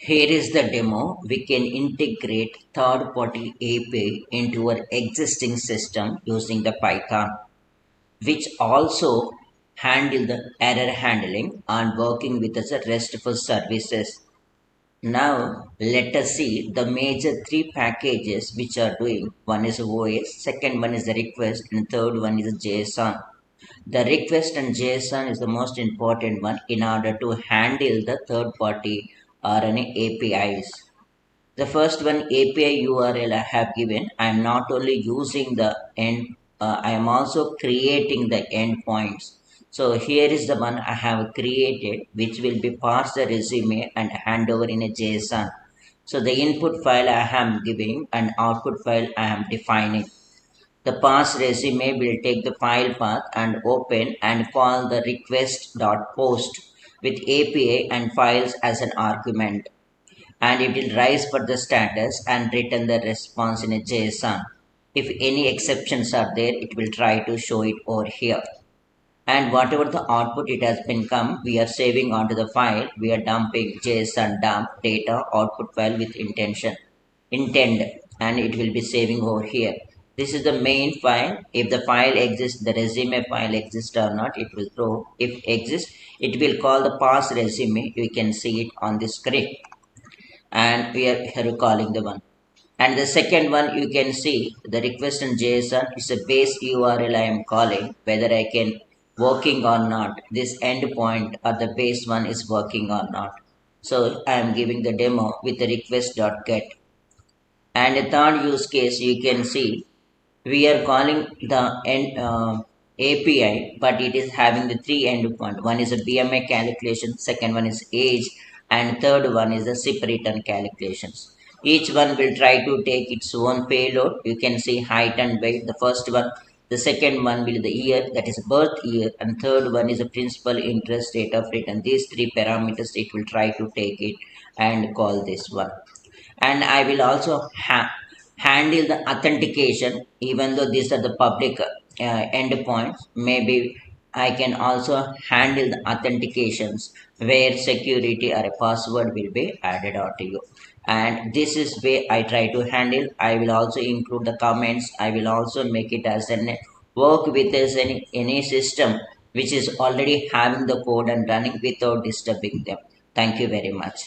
Here is the demo. We can integrate third-party API into our existing system using the Python, which also handle the error handling and working with as a RESTful services. Now let us see the major three packages which are doing. One is OS, second one is the request, and third one is JSON. The request and JSON is the most important one in order to handle the third party or any APIs. The first one API URL I have given. I am not only using the end, I am also creating the endpoints. So here is the one I have created, which will be parse the resume and hand over in a JSON. So the input file I am giving and output file I am defining. The parse resume will take the file path and open and call the request.post with API and files as an argument, and it will rise for the status and return the response in a JSON. If any exceptions are there, it will try to show it over here. And whatever the output it has been come, we are saving onto the file. We are dumping JSON dump data output file with intend, and it will be saving over here. This is the main file. If the file exists, the resume file exists or not, it will throw. If exists, it will call the parse resume. You can see it on the screen, and we are recalling the one. And the second one, you can see the request in JSON is a base URL I am calling, whether I can working or not. This endpoint or the base one is working or not. So I am giving the demo with the request.get. And the third use case, you can see we are calling the API, but it is having the three endpoint. One is a BMI calculation, second one is age, and third one is the SIP return calculations. Each one will try to take its own payload. You can see height and weight. The first one, the second one will be the year, that is birth year, and third one is the principal interest rate of return. These three parameters it will try to take it and call this one. And I will also handle the authentication, even though these are the public endpoints. Maybe I can also handle the authentications where security or a password will be added onto you. And this is where I try to handle. I will also include the comments. I will also make it as an work with as any system which is already having the code and running without disturbing them. Thank you very much.